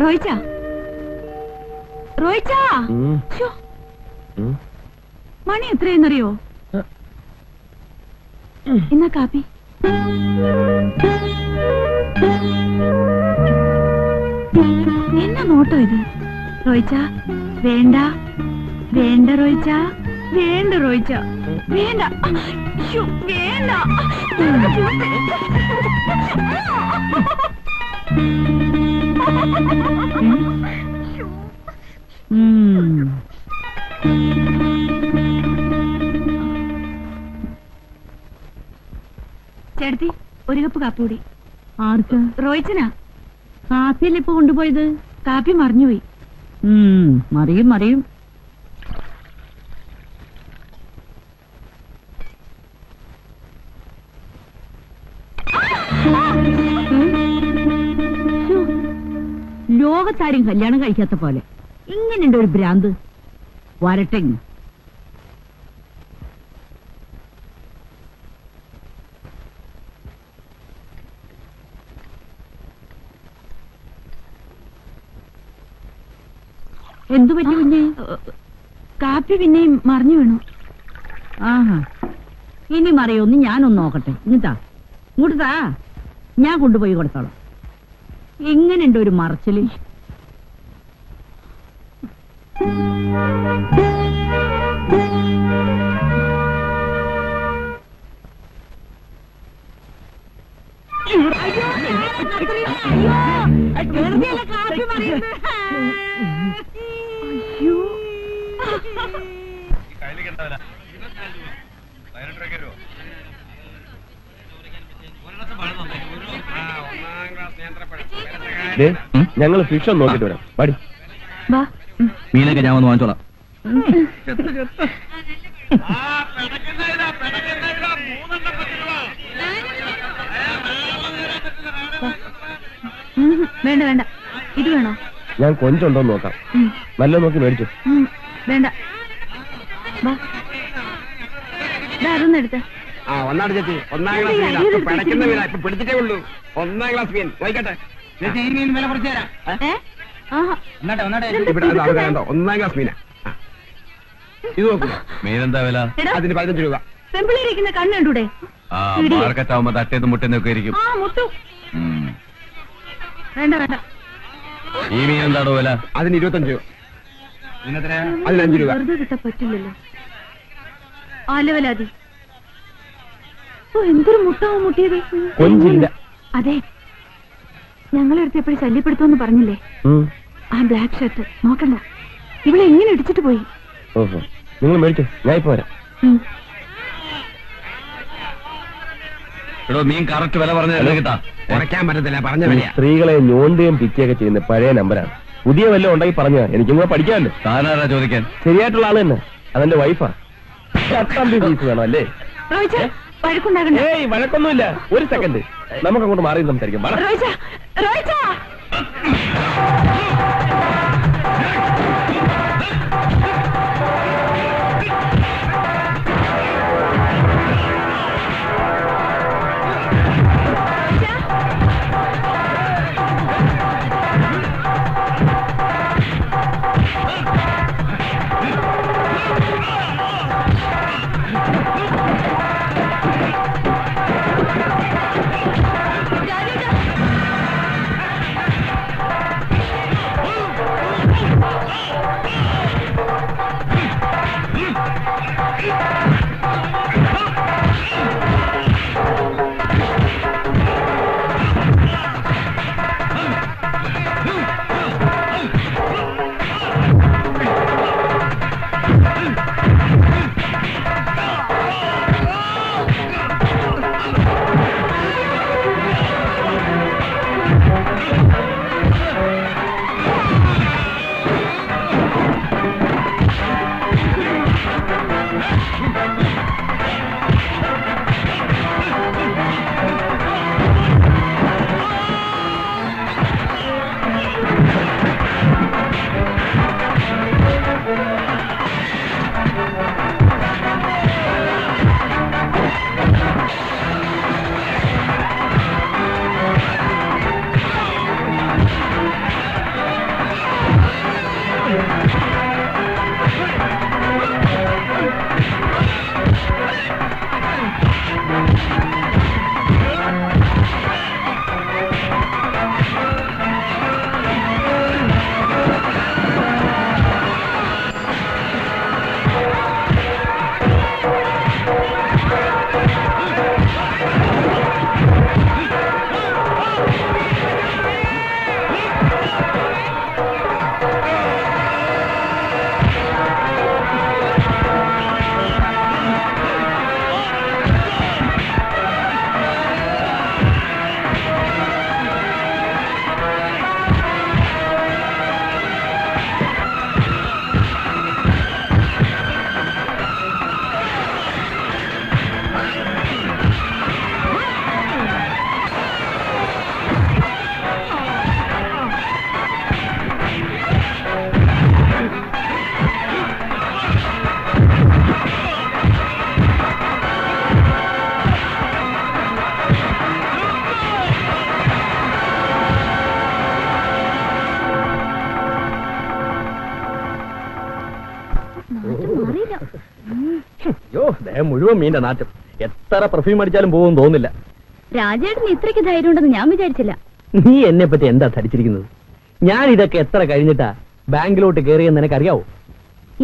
റോയിച്ച റോയിച്ച മണി എത്രയെന്നറിയോ? എന്നാ കാപ്പി. എന്നാ നോട്ടോ ഇത്? റോയിച്ച വേണ്ട വേണ്ട റോയിച്ച വേണ്ട റോയിച്ച വേണ്ട വേണ്ട. ചേട്ടത്തി ഒരു കപ്പ് കാപ്പി കൂടി. ആർക്ക്? റോയിച്ചനാ. കാപ്പിയല്ലേ ഇപ്പൊ കൊണ്ടുപോയത്? കാപ്പി മറിഞ്ഞുപോയി. മറിയും മറിയും. ലോകത്താരും കല്യാണം കഴിക്കാത്ത പോലെ ഇങ്ങനെയുണ്ട് ഒരു ഭ്രാന്ത്. വരട്ടെ. എന്തു പറ്റി കുഞ്ഞെ? കാപ്പി പിന്നെയും മറിഞ്ഞു വീണു. ആഹാ, ഇനി മറിയൊന്ന് ഞാനൊന്ന് നോക്കട്ടെ. ഇങ്ങട്ടാ ഇങ്ങോട്ട് താ, ഞാൻ കൊണ്ടുപോയി കൊടുത്തോളാം. എങ്ങനെയുണ്ട് ഒരു മറച്ചില്? ഞങ്ങൾ ഫിഷ് ഒന്ന് നോക്കിട്ട് വരാം. പാടി മീനൊക്കെ ഞാൻ വന്ന് വാങ്ങിച്ചോളാം. വേണ്ട വേണ്ട, ഇത് വേണോ? ഞാൻ കൊഞ്ചുണ്ടോന്ന് നോക്കാം. നല്ല നോക്കി മേടിച്ചു. വേണ്ട, അതൊന്നും എടുത്ത. ഒന്നാണ് ചേച്ചി, 1-ാം ക്ലാസ് മീനാ. പിടയ്ക്കുന്ന മീനാ, ഇപ്പൊ പിടിച്ചിട്ടേ ഉള്ളൂ. 1-ാം ക്ലാസ് മീൻ നോക്കട്ടെ. ഈ മീൻ വില കുറച്ച് തരാം. ഇവിടെ 1-ാം ക്ലാസ് മീനാ. ഇത് നോക്കൂ. മീനെന്താ വില? അതിന് 15 രൂപ. പെമ്പിളിരിക്കുന്ന കണ്ണ് കണ്ടൂടെ? മാർക്കറ്റ് ആവുമ്പോ തട്ടേന്ന് മുട്ടേന്നൊക്കെ ഇരിക്കും. വേണ്ട വേണ്ട. ഈ മീൻ എന്താണോ വില? അതിന് 25 രൂപ. അതിന് 5 രൂപ. വെറുതെ കിട്ടാൻ പറ്റില്ലല്ലോ. ആലവലാതി. എന്തൊരു മുട്ടാവും മുട്ടിയത്. കൊഞ്ചില്ല. അതെ, ഞങ്ങളെടുത്ത് എപ്പോഴും ശല്യപ്പെടുത്തുമെന്ന് പറഞ്ഞില്ലേ? ആ ബ്ലാക്ക് ഷർട്ട് നോക്കണ്ട, ഇവിടെ എങ്ങനെ ഇടിച്ചിട്ട് പോയി. ഓഹോ, നിങ്ങൾ മേടിച്ചോ, ഞാൻ ഇപ്പൊ വരാം. എടോ, മീൻ കറക്റ്റ് വില പറഞ്ഞ കിട്ടാ. കുറയ്ക്കാൻ പറ്റത്തില്ല, പറഞ്ഞ വില. സ്ത്രീകളെ ഞോണ്ടുകയും പിക്കുകയൊക്കെ ചെയ്യുന്ന പഴയ നമ്പരാണ്. പുതിയ വല്ലതും ഉണ്ടായി പറഞ്ഞ എനിക്കും കൂടെ പഠിക്കാമല്ലോ. താനാരാ ചോദിക്കാൻ? ശരിയായിട്ടുള്ള ആള് തന്നെ, അതെന്റെ വൈഫാ. 10 പീസ് വേണം അല്ലേ? ഏയ്, വഴക്കൊന്നുമില്ല. ഒരു സെക്കൻഡ്, നമുക്ക് അങ്ങോട്ട് മാറി സംസാരിക്കാം. മുഴുവൻ മീന്റെ നാറ്റം. എത്ര പെർഫ്യൂം അടിച്ചാലും പോകും തോന്നില്ല. രാജേട്ടന് ഇത്രയ്ക്ക് ധൈര്യം ഉണ്ടെന്ന് ഞാൻ വിചാരിച്ചില്ല. നീ എന്നെ പറ്റി എന്താ ധരിച്ചിരിക്കുന്നത്? ഞാൻ ഇതൊക്കെ എത്ര കഴിഞ്ഞിട്ടാ ബാങ്കിലോട്ട് കയറിയെന്ന് നിനക്കറിയാവോ?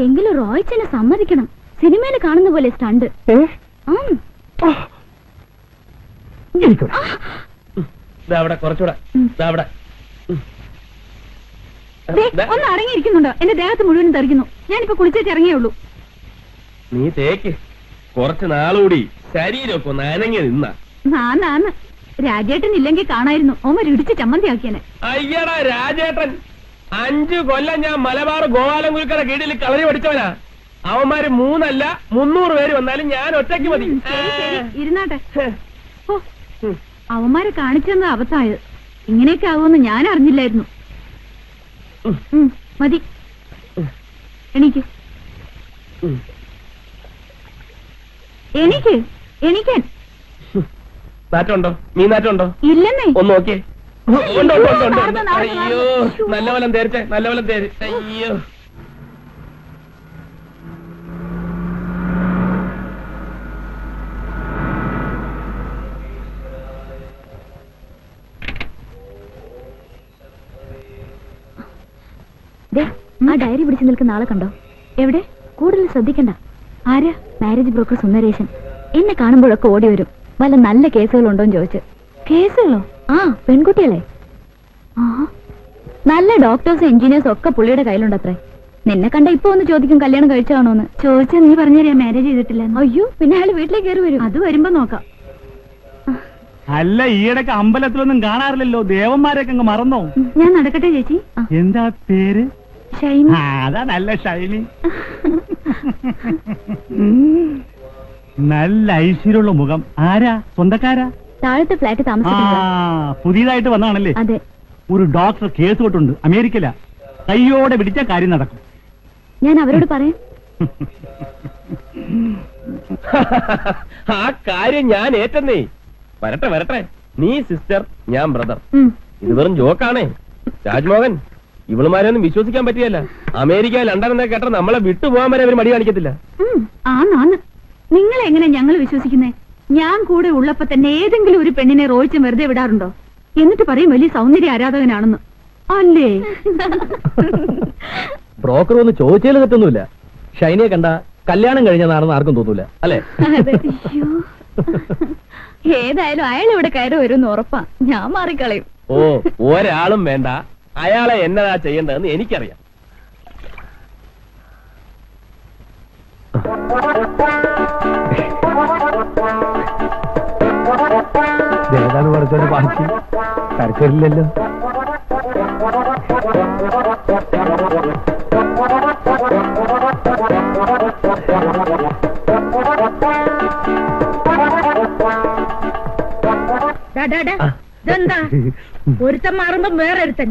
എങ്കിലും റോയ്ച്ചനെ സമ്മതിക്കണം. സിനിമയിൽ കാണുന്ന പോലെ സ്റ്റണ്ട്. കുറച്ചുകൂടെ ഒന്ന് അടങ്ങിയിരിക്കുന്നുണ്ടോ? എന്റെ ദേഹത്ത് മുഴുവനും തെറിക്കുന്നു. ഞാനിപ്പോ കുളിച്ചിട്ട് ഇറങ്ങിയുള്ളൂ. നീ തേക്ക്. കുറച്ച് നാളുകൂടി ശരീരമൊക്കെ ഒന്ന് അനങ്ങി നിന്ന. നാന്ന് രാജേട്ടൻ ഇല്ലെങ്കിൽ കാണായിരുന്നു. ഓമർ ഇടിച്ച് ചമ്മന്തിയാക്കിയനെ. അയ്യടാ രാജേട്ടൻ, 5 കൊല്ലം ഞാൻ മലബാർ ഗോപാലം കുൽക്കട കീഴിൽ കളരി പഠിച്ചവനാ. അവന്മാര് 3 അല്ല 300 പേര് വന്നാലും ഞാൻ ഒറ്റയ്ക്ക് മതി. ഇരുന്നാട്ടെ. അവന്മാരെ കാണിച്ചെന്ന് അബദ്ധമായത്. ഇങ്ങനെയൊക്കെ ആവുമെന്ന് ഞാൻ അറിഞ്ഞില്ലായിരുന്നു. മതി, എണീക്ക്. എണീക്ക്, എണീക്കാൻ. നാറ്റുണ്ടോ? നീ നാറ്റുണ്ടോ? ഇല്ലെന്നേ. ഒന്ന് നോക്കിയേ. അയ്യോ, നല്ല വലം തേരിച്ചേ, നല്ല വലം തേര്. അയ്യോ, ആ ഡയറി പിടിച്ചു നിൽക്കുന്ന ആളെ കണ്ടോ? എവിടെ? കൂടുതൽ ശ്രദ്ധിക്കണ്ട. ആരാ? Marriage broker Sundaresan. എന്നെ കാണുമ്പോഴൊക്കെ ഓടി വരും. വല്ല നല്ല കേസുകളുണ്ടോന്ന് ചോദിച്ച്. കേസുകളോ? ആ, പെൺകുട്ടികളെ. ആ, നല്ല ഡോക്ടേഴ്സും എഞ്ചിനീയേഴ്സും ഒക്കെ പുള്ളിയുടെ കയ്യിലുണ്ടത്രേ. നിന്നെ കണ്ട ഇപ്പൊ ഒന്ന് ചോദിക്കും കല്യാണം കഴിച്ചാണോന്ന്. ചോദിച്ചാ നീ പറഞ്ഞാ മാരേജ് ചെയ്തിട്ടില്ല. അയ്യോ, പിന്നെ അയാൾ വീട്ടിലേക്ക് കയറി വരും. അത് വരുമ്പോ നോക്കാം. അല്ല, ഈയിടക്ക് അമ്പലത്തിലൊന്നും കാണാറില്ലല്ലോ. ദേവന്മാരൊക്കെ അങ്ങ് മറന്നോ? ഞാൻ നടക്കട്ടെ ചേച്ചി. എന്താ പേര്? ഷൈനി. അതാ നല്ല ഷൈനി. നല്ല ഐശ്വര്യമുള്ള മുഖം. ആരാ? സ്വന്തക്കാരാ? താഴത്തെ ഫ്ലാറ്റ് താമസിക്കുന്നത്. പുതിയതായിട്ട് വന്നാണല്ലേ? അതെ. ഒരു ഡോക്ടർ കേസ് തൊട്ടുണ്ട് അമേരിക്കയില. കയ്യോടെ പിടിച്ച കാര്യം നടക്കും. ഞാൻ അവരോട് പറയാം. ആ കാര്യം ഞാൻ ഏറ്റെന്നേ. വരട്ടെ വരട്ടെ. നീ സിസ്റ്റർ, ഞാൻ ബ്രദർ. ഇത് വെറും ജോക്കാണേ. രാജ്മോഹൻ, ഇവളുമാരെയൊന്നും വിശ്വസിക്കാൻ പറ്റിയല്ല. അമേരിക്ക, ലണ്ടൻ എന്നൊക്കെ കേട്ടാൽ നമ്മളെ വിട്ടുപോകാൻ വരെ അവർ മടി കാണിക്കത്തില്ല. ആന്ന്. നിങ്ങളെ എങ്ങനെ ഞങ്ങൾ വിശ്വസിക്കുന്നേ? ഞാൻ കൂടെ ഉള്ളപ്പോ തന്നെ ഏതെങ്കിലും ഒരു പെണ്ണിനെ റോയിച്ച് വെറുതെ വിടാറുണ്ടോ? എന്നിട്ട് പറയും വലിയ സൗന്ദര്യ ആരാധകനാണെന്ന്. അല്ലേ? ബ്രോക്കർ ഒന്ന് ചോദിച്ചതിൽ തെറ്റൊന്നുമില്ല. ഷൈനിയെ കണ്ട കല്യാണം കഴിഞ്ഞതാണെന്ന് ആർക്കും തോന്നൂല, അല്ലേ? ഏതായാലും അയാൾ ഇവിടെ കയറി വരുമെന്ന് ഉറപ്പാ. ഞാൻ മാറിക്കളയും. ഓ, ഒരാളും വേണ്ട. അയാളെ എന്നതാ ചെയ്യേണ്ടതെന്ന് എനിക്കറിയാം. ഏതാണ് പഠിച്ചോണ്ട് പാടിച്ച് കരച്ചില്ലല്ലോ. ഇതെന്താ? ഒരുത്തൻ മാറുമ്പോ വേറെ ഒരുത്തൻ.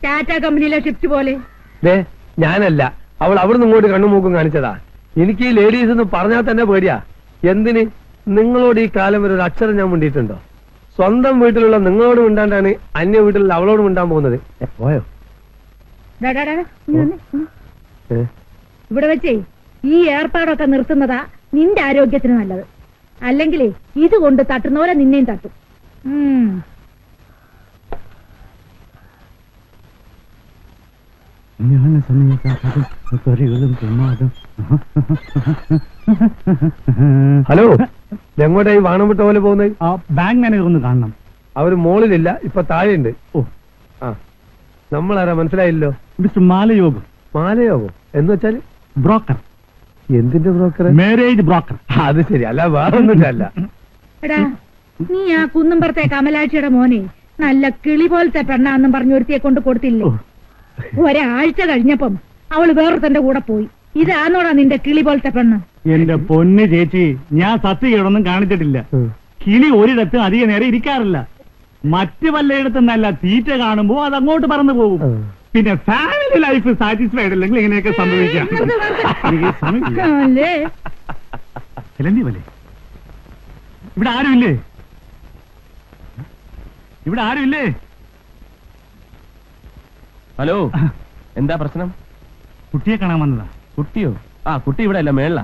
ടാറ്റ കമ്പനിയിലെ ഷിഫ്റ്റ് പോലെ. ഞാനല്ല, അവൾ അവിടുന്ന് ഇങ്ങോട്ട് കണ്ണുമൂക്കും കാണിച്ചതാ. എനിക്ക് ഈ ലേഡീസ് എന്ന് പറഞ്ഞാൽ തന്നെ പേടിയാ. എന്തിന്? നിങ്ങളോട് ഈ കാലം വരെ ഒരു അക്ഷരം ഞാൻ മിണ്ടിയിട്ടുണ്ടോ? സ്വന്തം വീട്ടിലുള്ള നിങ്ങളോട് മിണ്ടാണ്ടാണ് അന്യ വീട്ടിലുള്ള അവളോട് മിണ്ടാൻ പോകുന്നത്. പോയോ? ഇവിടെ വെച്ചേ ഈ ഏർപ്പാടൊക്കെ നിർത്തുന്നതാ നിന്റെ ആരോഗ്യത്തിന് നല്ലത്. അല്ലെങ്കിലേ ഇതുകൊണ്ട് തട്ടുന്ന പോലെ നിന്നെയും തട്ടും. ഹലോ, എങ്ങോട്ടായി വാണം വിട്ട പോലെ പോകുന്നത്? ബാങ്ക് മാനേജർ ഒന്ന് കാണണം. അവര് മോളിലില്ല, ഇപ്പൊ താഴെയുണ്ട്. ഓ, ആ, നമ്മളാരാ മനസ്സിലായില്ലോ? മിസ്റ്റർ മാലയോഗം. മാലയോഗം എന്ന് വെച്ചാല്? ബ്രോക്കർ. എന്തിന്റെ ബ്രോക്കർ? Marriage broker. അത് ശരി, അല്ല വേറൊന്നുമില്ല. എടാ, നീ ആ കുന്നുംപുറത്തെ കമലാക്ഷിയുടെ മോനെ നല്ല കിളി പോലത്തെ പെണ്ണാന്നും പറഞ്ഞു ഒരുത്തിയെ കൊണ്ട് കൊടുത്തില്ലേ? ഒരാഴ്ച കഴിഞ്ഞപ്പം അവള് വേറൊരുത്തന്റെ കൂടെ പോയി. ഇതാന്നോടാ നിന്റെ കിളി പോലത്തെ പെണ്ണ്? എന്റെ പൊന്ന് ചേച്ചി, ഞാൻ സത്യകേടൊന്നും കാണിച്ചിട്ടില്ല. കിളി ഒരിടത്തും അധിക നേരം ഇരിക്കാറില്ല. മറ്റു പലയിടത്തും നല്ല തീറ്റ കാണുമ്പോ അത് അങ്ങോട്ട് പറന്നു പോകും. പിന്നെ ഫാമിലി ലൈഫ് സാറ്റിസ്ഫൈഡ് അല്ലെങ്കിൽ ഇങ്ങനെയൊക്കെ സംഭവിക്കാം. ഇവിടെ ആരുമില്ലേ? ഇവിടെ ആരുമില്ലേ? ഹലോ, എന്താ പ്രശ്നം? കുട്ടിയെ കാണാൻ വന്നതാ. കുട്ടിയോ? ആ, കുട്ടി ഇവിടെ അല്ല, മേളില.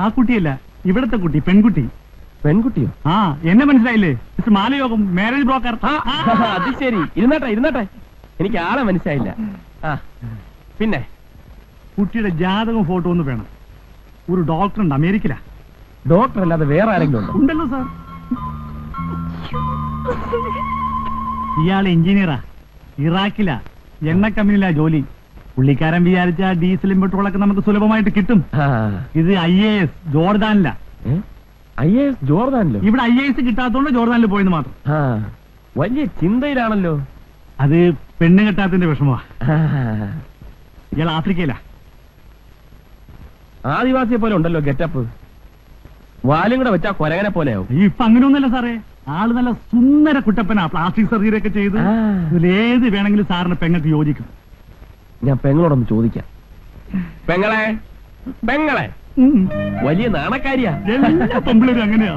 ആ കുട്ടിയല്ല, ഇവിടത്തെ കുട്ടി പെൺകുട്ടി. പെൺകുട്ടിയോ? ആ, എന്നെ മനസ്സിലായില്ലേ? Mister Malayogam, marriage broker. അത് ശരി. ഇരുന്നട്ടെ. എനിക്ക് ആളെ മനസ്സിലായില്ല. ആ, പിന്നെ കുട്ടിയുടെ ജാതകം ഫോട്ടോ ഒന്ന് വേണം. ഒരു ഡോക്ടർ ഉണ്ട്, അമേരിക്കയിലാ. ഡോക്ടർ അല്ലാതെ വേറെ ആരെങ്കിലും ഉണ്ടോ? ഉണ്ടല്ലോ സാർ. ഇയാൾ എഞ്ചിനീയറാ, ഇറാഖിലാ, എണ്ണ കമ്പനിയിലാ ജോലി. പുള്ളിക്കാരൻ വിചാരിച്ച ഡീസലും പെട്രോളൊക്കെ നമുക്ക് സുലഭമായിട്ട് കിട്ടും. ഇത് IAS ജോർദാനിലാ. IAS ജോർദാനിലോ? ഇവിടെ IAS കിട്ടാത്തോണ്ട് ജോർദാനിൽ പോയെന്ന് മാത്രം. വലിയ ചിന്തയിലാണല്ലോ. അത് പെണ്ണ് കെട്ടാത്തിന്റെ വിഷമമാ. ഇയാൾ ആഫ്രിക്കയിലാ. ആദിവാസിയെ പോലെ ഉണ്ടല്ലോ ഗെറ്റപ്പ്. വാലും കൂടെ വെച്ചാ കൊരകനെ പോലെയാവും. ഇപ്പൊ അങ്ങനെയൊന്നുമല്ല സാറേ, ആള് നല്ല സുന്ദര കുട്ടപ്പനാ. പ്ലാസ്റ്റിക് സർജറി ഒക്കെ ചെയ്ത് ഇതിലേത് വേണമെങ്കിലും സാറിന് പെങ്ങൾക്ക് യോജിക്കും. ഞാൻ പെങ്ങളോടൊന്ന് ചോദിക്കാം. പെങ്ങളെ വലിയ നാണക്കാരിയാ. എല്ലാ പെമ്പിളരും അങ്ങനെയാ.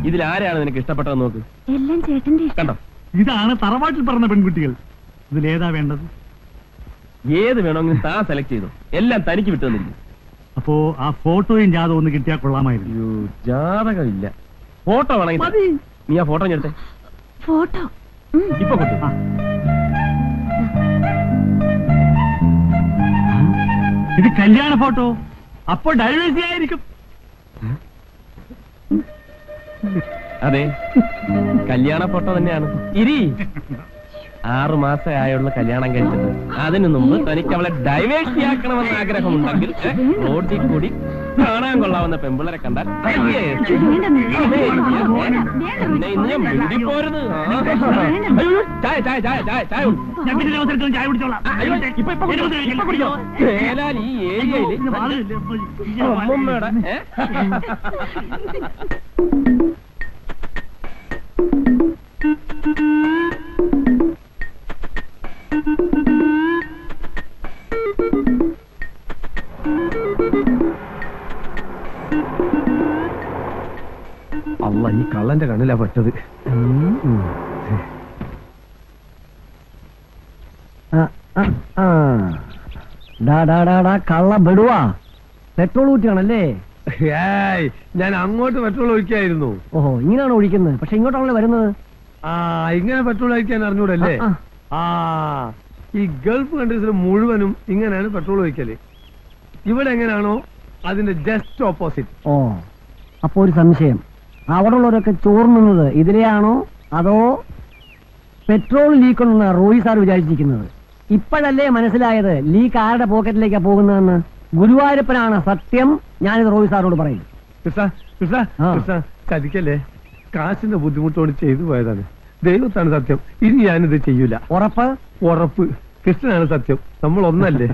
ഇതിലാരെയാണ് നിനക്ക് ഇഷ്ടപ്പെട്ടത് നോക്ക്. എല്ലാം ചേട്ടന്റെ ഇഷ്ടം. കണ്ടോ, ഇതാണ് തറവാട്ടിൽ പറഞ്ഞ പെൺകുട്ടികൾ. ഇതിലേതാ വേണ്ടത്? ഏത് വേണമെങ്കിലും താൻ സെലക്ട് ചെയ്തു. എല്ലാം തനിക്ക് വിട്ടുവന്നില്ല. അപ്പോ ആ ഫോട്ടോയും ജാതകം ഒന്ന് കിട്ടിയാൽ കൊള്ളാമായിരുന്നു. ജാതകമില്ല. ഫോട്ടോ വേണമെങ്കിൽ നീ ആ ഫോട്ടോ എടുത്തേ. ഫോട്ടോ ഇപ്പൊ കിട്ടും. ഇത് കല്യാണ ഫോട്ടോ. അപ്പൊ ഡൈവേഴ്സി ആയിരിക്കും. അതെ, കല്യാണ ഫോട്ടോ തന്നെയാണ്. 6 മാസമേ ആയുള്ള കല്യാണം കഴിച്ചത്. അതിനു മുമ്പ് തനിക്ക് അവളെ ഡൈവേഴ്സിയാക്കണമെന്ന് ആഗ്രഹമുണ്ടെങ്കിൽ റോഡിൽ കൂടി കാണാൻ കൊള്ളാവുന്ന പെമ്പിളരെ കണ്ടാൽ പോരുത്. ചായ ചായ കുടിച്ചോളാം. ഈ ഏരിയയില് അമ്മൂമ്മയുടെ അല്ല, ഈ കള്ളന്റെ കണ്ണിലാ പെട്ടത്. കള്ള ബെടുവാ, പെട്രോൾ ഊറ്റിയാണല്ലേ? ഞാൻ അങ്ങോട്ട് പെട്രോൾ ഒഴിക്കായിരുന്നു. ഓഹോ, ഇങ്ങനെയാണോ ഒഴിക്കുന്നത്? പക്ഷെ ഇങ്ങോട്ടാണല്ലോ വരുന്നത്. ഇങ്ങനെ പെട്രോൾ ഒഴിക്കാൻ അറിഞ്ഞൂടല്ലേ? ഈ ഗൾഫ് കൺട്രീസിൽ മുഴുവനും ഇങ്ങനെയാണ് പെട്രോൾ ഒഴിക്കല്. ഇവിടെ എങ്ങനെയാണോ അതിന്റെ ജസ്റ്റ് ഓപ്പോസിറ്റ്. ഓ, അപ്പൊ ഒരു സംശയം, അവിടെ ഉള്ളവരൊക്കെ ചോർന്നുന്നത് ഇതിലെയാണോ അതോ പെട്രോൾ ലീക്ക് ഉണ്ടെന്ന് റോയി സാർ വിചാരിച്ചിരിക്കുന്നത്? ഇപ്പോഴല്ലേ മനസ്സിലായത് ലീക്ക് ആരുടെ പോക്കറ്റിലേക്കാ പോകുന്നതെന്ന്? ഗുരുവായൂരപ്പനാണ് സത്യം, ഞാനിത് റോയി സാറിനോട് പറയും. കൃഷ്ണ ചതിക്കല്ലേ, കാശിന്റെ ബുദ്ധിമുട്ടോട് ചെയ്തു പോയതാണ്. ദൈവത്താണ് സത്യം, ഇനി ഞാനിത് ചെയ്യൂല. ഉറപ്പ്? ഉറപ്പ്. കൃഷ്ണനാണ് സത്യം, നമ്മൾ ഒന്നല്ലേ.